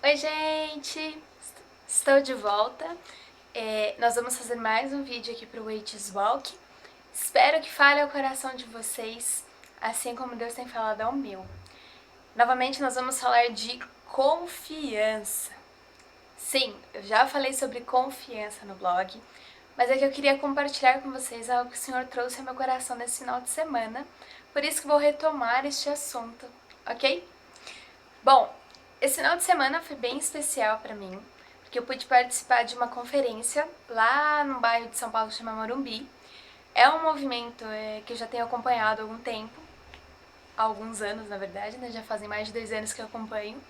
Oi, gente! Estou de volta. Nós vamos fazer mais um vídeo aqui para o Waitress Walk. Espero que fale ao coração de vocês, assim como Deus tem falado ao meu. Novamente, nós vamos falar de confiança. Sim, eu já falei sobre confiança no blog, mas é que eu queria compartilhar com vocês algo que o Senhor trouxe ao meu coração nesse final de semana, por isso que vou retomar este assunto, ok? Bom, esse final de semana foi bem especial pra mim, porque eu pude participar de uma conferência lá no bairro de São Paulo que chama Morumbi. É um movimento que eu já tenho acompanhado há algum tempo, há alguns anos na verdade, né? Já fazem mais de 2 anos que eu acompanho.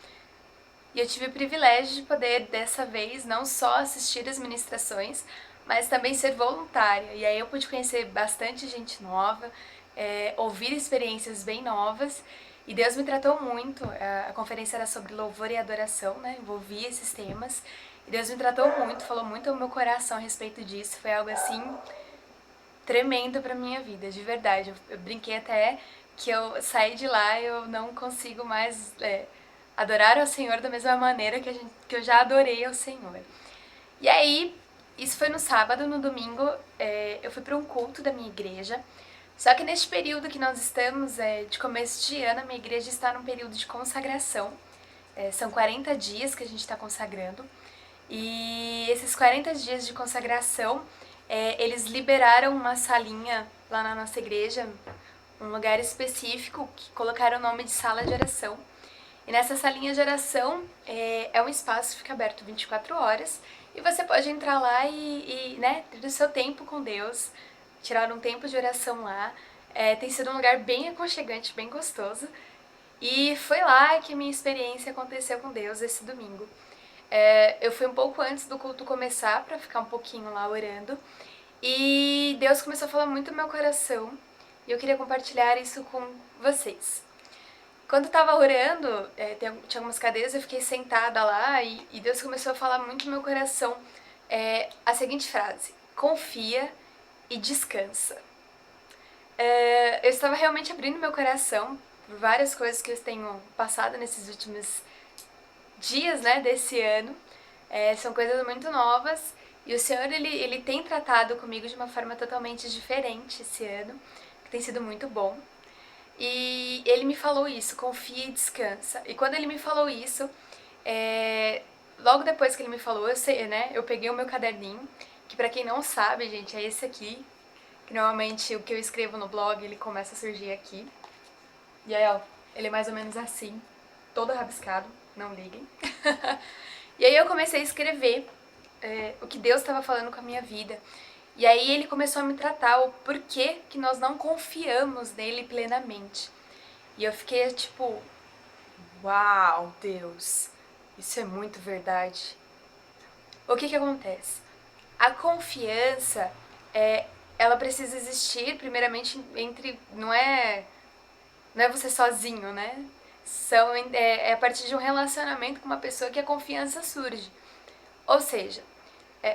E eu tive o privilégio de poder, dessa vez, não só assistir as ministrações, mas também ser voluntária. E aí eu pude conhecer bastante gente nova, ouvir experiências bem novas. E Deus me tratou muito. A conferência era sobre louvor e adoração, né? Envolvia esses temas. E Deus me tratou muito, falou muito ao meu coração a respeito disso. Foi algo assim tremendo pra minha vida, de verdade. Eu brinquei até que eu saí de lá e eu não consigo mais adorar ao Senhor da mesma maneira que eu já adorei ao Senhor. E aí, isso foi no sábado, no domingo, eu fui para um culto da minha igreja. Só que neste período que nós estamos, de começo de ano, a minha igreja está num período de consagração. São 40 dias que a gente está consagrando. E esses 40 dias de consagração, eles liberaram uma salinha lá na nossa igreja, um lugar específico, que colocaram o nome de sala de oração. E nessa salinha de oração é um espaço que fica aberto 24 horas e você pode entrar lá e né, ter o seu tempo com Deus, tirar um tempo de oração lá. Tem sido um lugar bem aconchegante, bem gostoso. E foi lá que a minha experiência aconteceu com Deus esse domingo. Eu fui um pouco antes do culto começar para ficar um pouquinho lá orando. E Deus começou a falar muito no meu coração e eu queria compartilhar isso com vocês. Quando eu tava orando, tinha algumas cadeiras, eu fiquei sentada lá e Deus começou a falar muito no meu coração a seguinte frase: confia e descansa. Eu estava realmente abrindo meu coração por várias coisas que eu tenho passado nesses últimos dias, né, desse ano. São coisas muito novas e o Senhor, ele tem tratado comigo de uma forma totalmente diferente esse ano, que tem sido muito bom. E ele me falou isso, confia e descansa. E quando ele me falou isso, logo depois que ele me falou, eu peguei o meu caderninho, que pra quem não sabe, gente, é esse aqui, que normalmente o que eu escrevo no blog, ele começa a surgir aqui. E aí, ó, ele é mais ou menos assim, todo rabiscado, não liguem. E aí eu comecei a escrever o que Deus estava falando com a minha vida. E aí ele começou a me tratar o porquê que nós não confiamos nele plenamente. E eu fiquei tipo, uau, Deus, isso é muito verdade. O que acontece? A confiança, ela precisa existir primeiramente não é você sozinho, né? É a partir de um relacionamento com uma pessoa que a confiança surge. Ou seja,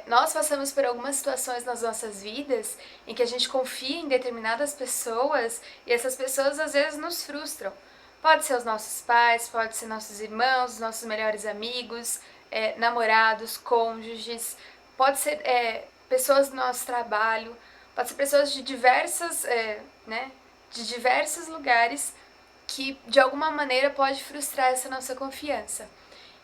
nós passamos por algumas situações nas nossas vidas em que a gente confia em determinadas pessoas e essas pessoas às vezes nos frustram. Pode ser os nossos pais, pode ser nossos irmãos, nossos melhores amigos, namorados, cônjuges, pode ser pessoas do nosso trabalho, pode ser pessoas de de diversos lugares que de alguma maneira pode frustrar essa nossa confiança.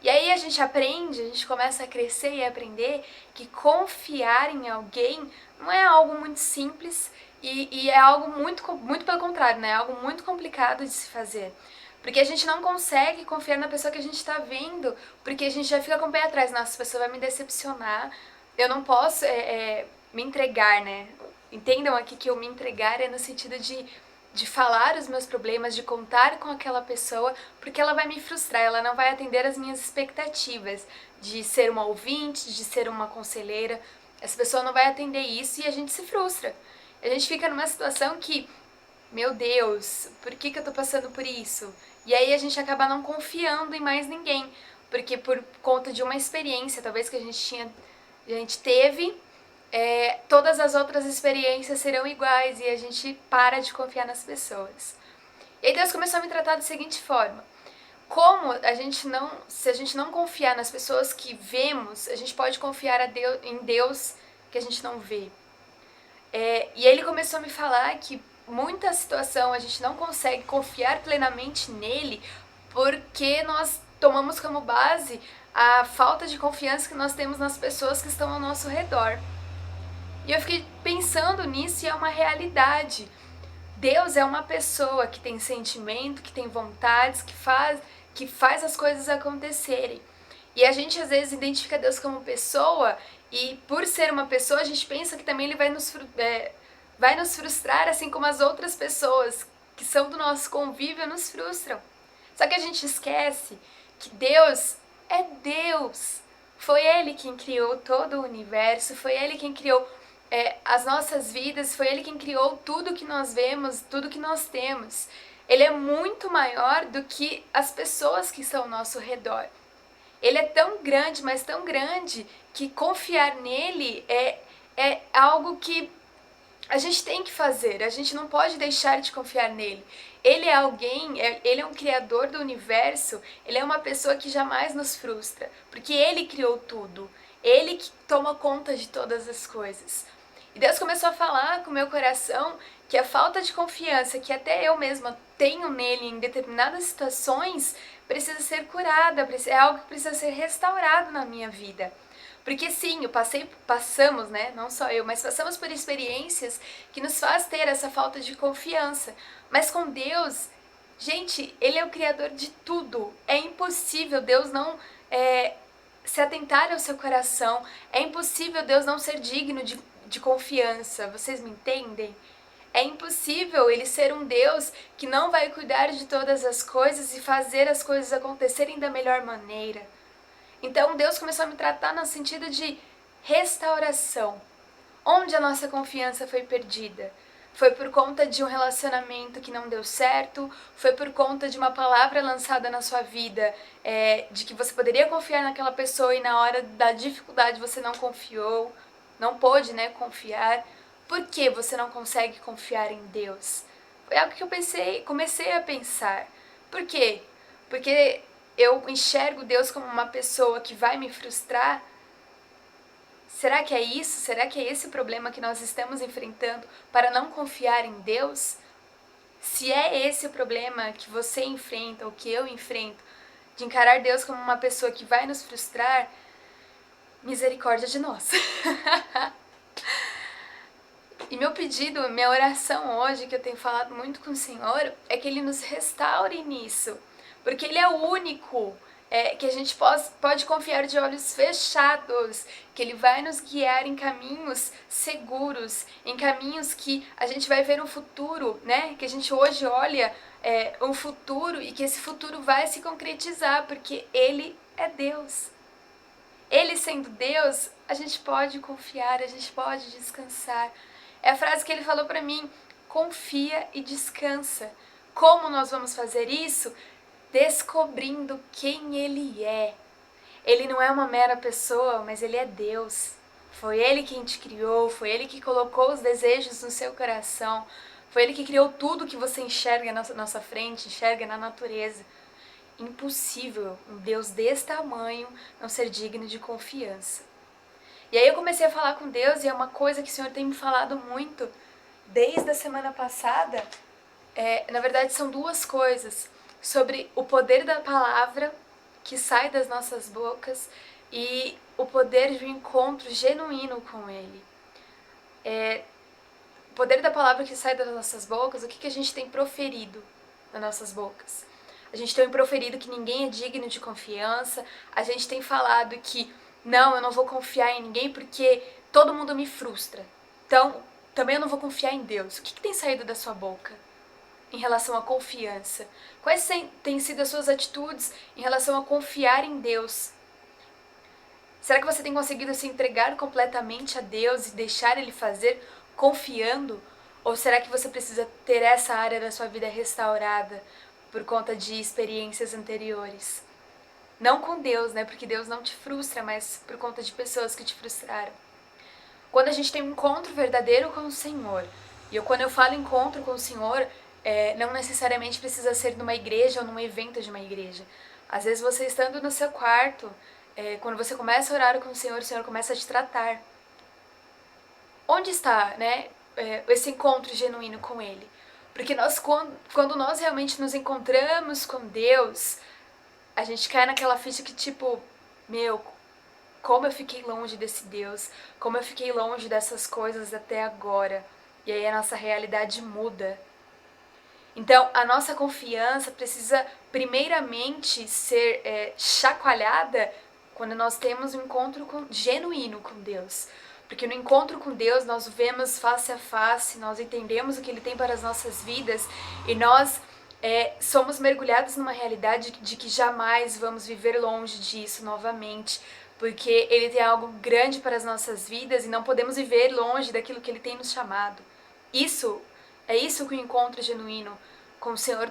E aí a gente começa a crescer e aprender que confiar em alguém não é algo muito simples e é algo muito pelo contrário, né? É algo muito complicado de se fazer. Porque a gente não consegue confiar na pessoa que a gente está vendo, porque a gente já fica com o pé atrás. Nossa, essa pessoa vai me decepcionar, eu não posso me entregar, né? Entendam aqui que eu me entregar é no sentido de falar os meus problemas, de contar com aquela pessoa, porque ela vai me frustrar, ela não vai atender as minhas expectativas de ser uma ouvinte, de ser uma conselheira. Essa pessoa não vai atender isso e a gente se frustra. A gente fica numa situação que, meu Deus, por que eu tô passando por isso? E aí a gente acaba não confiando em mais ninguém, porque por conta de uma experiência, talvez que a gente teve, todas as outras experiências serão iguais e a gente para de confiar nas pessoas. E aí Deus começou a me tratar da seguinte forma: como a gente não, se a gente não confiar nas pessoas que vemos, a gente pode confiar em Deus que a gente não vê. E ele começou a me falar que muita situação a gente não consegue confiar plenamente nele porque nós tomamos como base a falta de confiança que nós temos nas pessoas que estão ao nosso redor. E eu fiquei pensando nisso e é uma realidade. Deus é uma pessoa que tem sentimento, que tem vontades, que faz as coisas acontecerem. E a gente às vezes identifica Deus como pessoa e por ser uma pessoa a gente pensa que também ele vai nos frustrar assim como as outras pessoas que são do nosso convívio nos frustram. Só que a gente esquece que Deus é Deus. Foi Ele quem criou todo o universo, foi Ele quem criou as nossas vidas, foi Ele quem criou tudo que nós vemos, tudo que nós temos. Ele é muito maior do que as pessoas que estão ao nosso redor. Ele é tão grande, mas tão grande, que confiar nele é algo que a gente tem que fazer, a gente não pode deixar de confiar nele. Ele é alguém, ele é um criador do universo, ele é uma pessoa que jamais nos frustra, porque ele criou tudo, ele que toma conta de todas as coisas. E Deus começou a falar com o meu coração que a falta de confiança que até eu mesma tenho nele em determinadas situações precisa ser curada, é algo que precisa ser restaurado na minha vida. Porque sim, passamos, né? Não só eu, mas passamos por experiências que nos faz ter essa falta de confiança. Mas com Deus, gente, Ele é o Criador de tudo. É impossível Deus não se atentar ao seu coração. É impossível Deus não ser digno de confiança. Vocês me entendem? É impossível Ele ser um Deus que não vai cuidar de todas as coisas e fazer as coisas acontecerem da melhor maneira. Então Deus começou a me tratar no sentido de restauração. Onde a nossa confiança foi perdida? Foi por conta de um relacionamento que não deu certo? Foi por conta de uma palavra lançada na sua vida, de que você poderia confiar naquela pessoa e na hora da dificuldade você não confiou, não pôde, né, confiar? Por que você não consegue confiar em Deus? Foi algo que eu comecei a pensar. Por quê? Porque eu enxergo Deus como uma pessoa que vai me frustrar? Será que é isso? Será que é esse o problema que nós estamos enfrentando para não confiar em Deus? Se é esse o problema que você enfrenta ou que eu enfrento, de encarar Deus como uma pessoa que vai nos frustrar, misericórdia de nós. E meu pedido, minha oração hoje, que eu tenho falado muito com o Senhor, é que Ele nos restaure nisso. Porque Ele é o único que a gente pode confiar de olhos fechados, que Ele vai nos guiar em caminhos seguros, em caminhos que a gente vai ver um futuro, né? Que a gente hoje olha um futuro e que esse futuro vai se concretizar, porque Ele é Deus. Ele sendo Deus, a gente pode confiar, a gente pode descansar. É a frase que Ele falou para mim: confia e descansa. Como nós vamos fazer isso? Descobrindo quem Ele é. Ele não é uma mera pessoa, mas Ele é Deus. Foi Ele quem te criou, foi Ele que colocou os desejos no seu coração, foi Ele que criou tudo que você enxerga na nossa frente, enxerga na natureza. Impossível um Deus desse tamanho não ser digno de confiança. E aí eu comecei a falar com Deus e é uma coisa que o Senhor tem me falado muito desde a semana passada. Na verdade são duas coisas: sobre o poder da palavra que sai das nossas bocas e o poder de um encontro genuíno com Ele. O poder da palavra que sai das nossas bocas, o que a gente tem proferido nas nossas bocas? A gente tem proferido que ninguém é digno de confiança, a gente tem falado que não, eu não vou confiar em ninguém porque todo mundo me frustra. Então, também eu não vou confiar em Deus. O que tem saído da sua boca em relação à confiança? Quais têm sido as suas atitudes em relação a confiar em Deus? Será que você tem conseguido se entregar completamente a Deus e deixar Ele fazer confiando? Ou será que você precisa ter essa área da sua vida restaurada por conta de experiências anteriores? Não com Deus, né? Porque Deus não te frustra, mas por conta de pessoas que te frustraram. Quando a gente tem um encontro verdadeiro com o Senhor, quando eu falo encontro com o Senhor, não necessariamente precisa ser numa igreja ou num evento de uma igreja. Às vezes você estando no seu quarto, quando você começa a orar com o Senhor começa a te tratar. Onde está, né, esse encontro genuíno com Ele? Porque quando nós realmente nos encontramos com Deus, a gente cai naquela ficha que tipo, meu, como eu fiquei longe desse Deus, como eu fiquei longe dessas coisas até agora. E aí a nossa realidade muda. Então, a nossa confiança precisa primeiramente ser chacoalhada quando nós temos um encontro genuíno com Deus. Porque no encontro com Deus nós o vemos face a face, nós entendemos o que Ele tem para as nossas vidas e nós somos mergulhados numa realidade de que jamais vamos viver longe disso novamente, porque Ele tem algo grande para as nossas vidas e não podemos viver longe daquilo que Ele tem nos chamado. Isso que o encontro genuíno com o Senhor